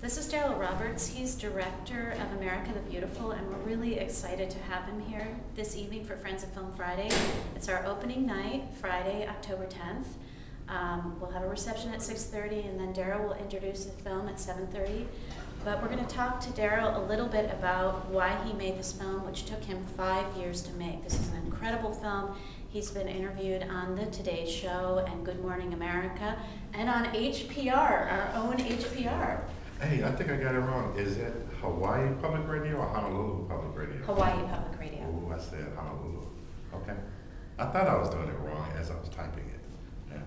This is Darryl Roberts. He's director of America the Beautiful, and we're really excited to have him here this evening for Friends of Film Friday. It's our opening night, Friday, October 10th. We'll have a reception at 6:30, and then Darryl will introduce the film at 7:30. But we're going to talk to Darryl a little bit about why he made this film, which took him 5 years to make. This is an incredible film. He's been interviewed on the Today Show and Good Morning America, and on HPR, our own HPR. Hey, I think I got it wrong. Is it Hawaii Public Radio or Honolulu Public Radio? Hawaii Public Radio. Oh, I said Honolulu. Okay. I thought I was doing it wrong as I was typing it. Yeah.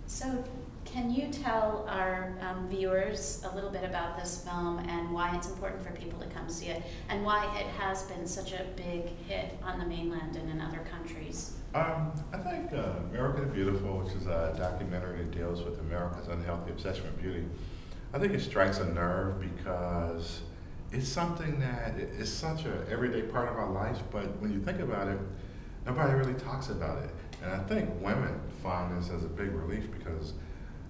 So, can you tell our viewers a little bit about this film and why it's important for people to come see it, and why it has been such a big hit on the mainland and in other countries? I think America the Beautiful, which is a documentary that deals with America's unhealthy obsession with beauty, I think it strikes a nerve because it's something that is such an everyday part of our life, but when you think about it, nobody really talks about it. And I think women find this as a big relief because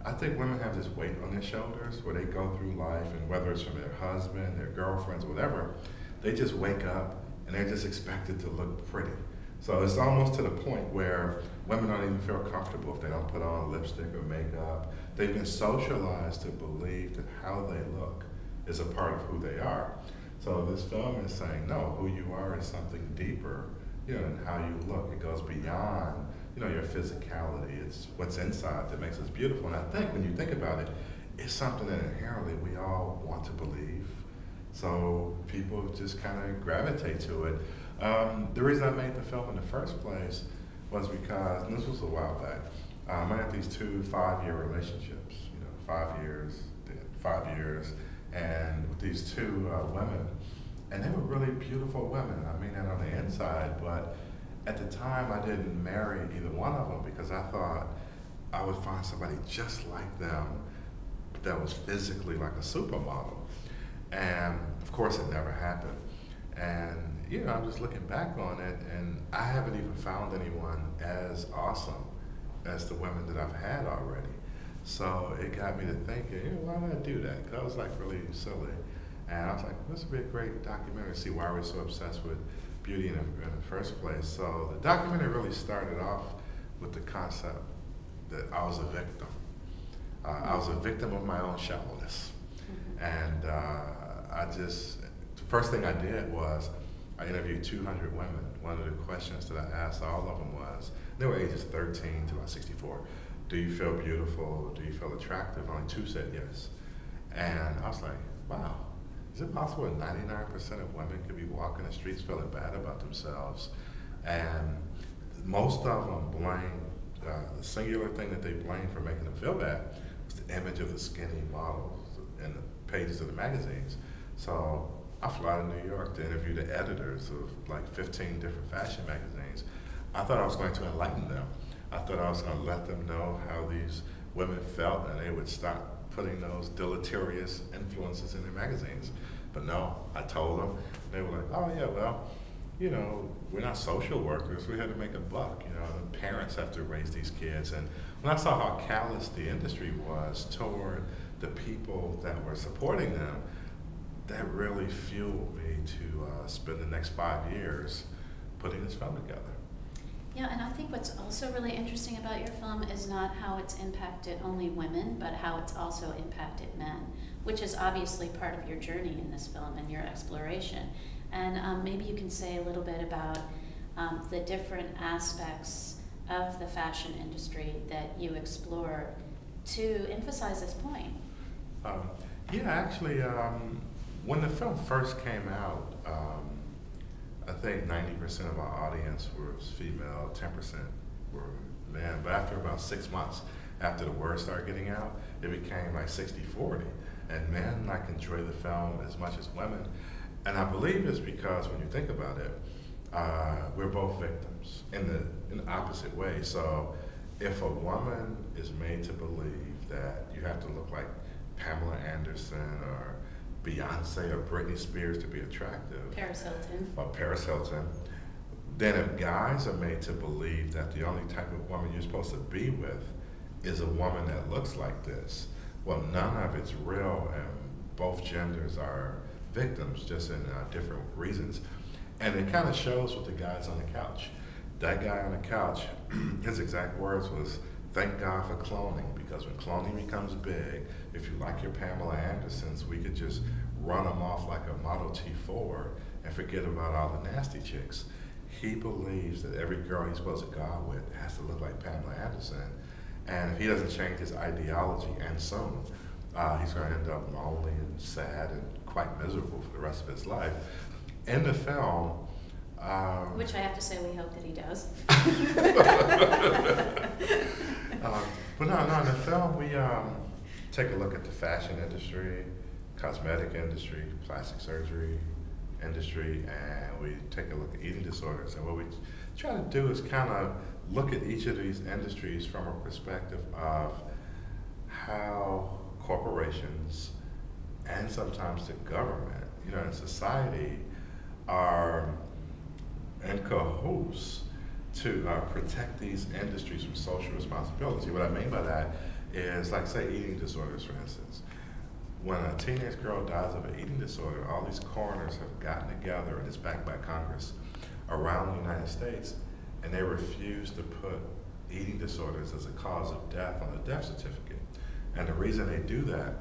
I think women have this weight on their shoulders where they go through life, and whether it's from their husband, their girlfriends, whatever, they just wake up and they're just expected to look pretty. So it's almost to the point where women don't even feel comfortable if they don't put on lipstick or makeup. They've been socialized to believe that how they look is a part of who they are. So this film is saying, no, who you are is something deeper, than how you look. It goes beyond, your physicality. It's what's inside that makes us beautiful. And I think when you think about it, it's something that inherently we all want to believe. So people just kind of gravitate to it. The reason I made the film in the first place was because, and this was a while back, I had these 2 5-year relationships, 5 years, 5 years, and with these 2 women, and they were really beautiful women. I mean that on the inside, but at the time I didn't marry either one of them because I thought I would find somebody just like them that was physically like a supermodel. And of course it never happened. And I'm just looking back on it, and I haven't even found anyone as awesome as the women that I've had already. So it got me to thinking, why did I do that? Because I was like really silly. And I was like, this would be a great documentary to see why we're so obsessed with beauty in the first place. So the documentary really started off with the concept that I was a victim. I was a victim of my own shallowness. And the first thing I did was I interviewed 200 women. One of the questions that I asked all of them was, they were ages 13 to about 64. Do you feel beautiful? Do you feel attractive? Only 2 said yes. And I was like, wow, is it possible that 99% of women could be walking the streets feeling bad about themselves? And most of them blame, the singular thing that they blame for making them feel bad was the image of the skinny models in the pages of the magazines. So I fly to New York to interview the editors of like 15 different fashion magazines. I thought I was going to enlighten them. I thought I was going to let them know how these women felt, and they would stop putting those deleterious influences in their magazines. But no, I told them. They were like, oh yeah, well, we're not social workers. We had to make a buck. The parents have to raise these kids. And when I saw how callous the industry was toward the people that were supporting them, that really fueled me to spend the next 5 years putting this film together. Yeah, and I think what's also really interesting about your film is not how it's impacted only women, but how it's also impacted men, which is obviously part of your journey in this film and your exploration. And maybe you can say a little bit about the different aspects of the fashion industry that you explore to emphasize this point. Yeah, actually, when the film first came out, I think 90% of our audience was female, 10% were men. But after about 6 months, after the word started getting out, it became like 60-40. And men enjoy the film as much as women. And I believe it's because when you think about it, we're both victims in the opposite way. So if a woman is made to believe that you have to look like Pamela Anderson or Beyonce or Britney Spears to be attractive. Paris Hilton. Or Paris Hilton. Then if guys are made to believe that the only type of woman you're supposed to be with is a woman that looks like this, Well, none of it's real, and both genders are victims, just in different reasons. And it kind of shows with the guys on the couch. That guy on the couch, his exact words was, "Thank God for cloning, because when cloning becomes big, if you like your Pamela Andersons, we could just run them off like a Model T Ford and forget about all the nasty chicks." He believes that every girl he's supposed to go out with has to look like Pamela Anderson. And if he doesn't change his ideology, and soon, he's going to end up lonely and sad and quite miserable for the rest of his life. In the film, which I have to say, we hope that he does. But no, in the film, we take a look at the fashion industry, cosmetic industry, plastic surgery industry, and we take a look at eating disorders. And what we try to do is kind of look at each of these industries from a perspective of how corporations and sometimes the government, and society are in cahoots to protect these industries from social responsibility. What I mean by that is, like, say, eating disorders, for instance. When a teenage girl dies of an eating disorder, all these coroners have gotten together, and it's backed by Congress, around the United States, and they refuse to put eating disorders as a cause of death on the death certificate. And the reason they do that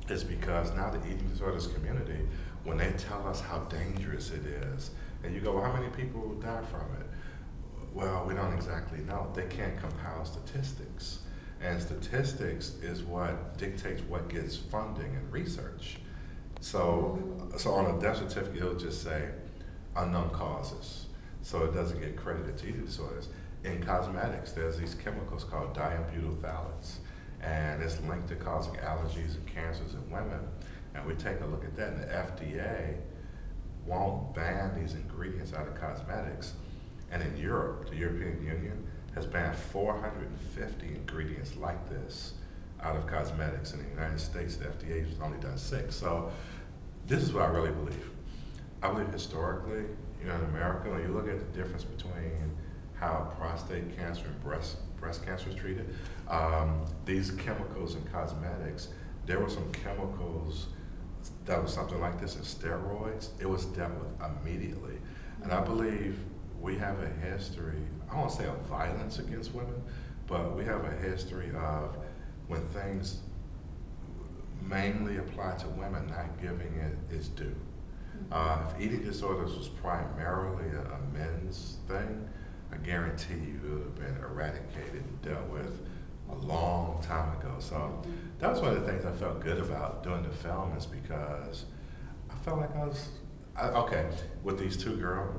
is because now the eating disorders community, when they tell us how dangerous it is, and you go, well, how many people die from it? Well, we don't exactly know. They can't compile statistics. And statistics is what dictates what gets funding and research. So on a death certificate, it'll just say unknown causes. So it doesn't get credited to eating disorders. In cosmetics, there's these chemicals called diambutyl phthalates, and it's linked to causing allergies and cancers in women. And we take a look at that, and the FDA won't ban these ingredients out of cosmetics. And in Europe, the European Union has banned 450 ingredients like this out of cosmetics. In the United States, the FDA has only done 6. So this is what I really believe. I believe historically, in America, when you look at the difference between how prostate cancer and breast cancer is treated, these chemicals in cosmetics, there were some chemicals that was something like this in steroids. It was dealt with immediately. And I believe we have a history, I won't say of violence against women, but we have a history of when things mainly apply to women, not giving it its due. If eating disorders was primarily a men's thing, I guarantee you it would have been eradicated and dealt with a long time ago. So that was one of the things I felt good about doing the film, is because I felt like I was, okay, with these 2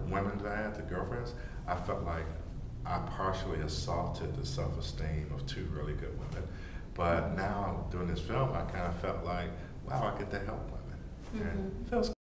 women that I had, the girlfriends, I felt like I partially assaulted the self-esteem of 2 really good women. But now doing this film, I kind of felt like, wow, I get to help women. And it feels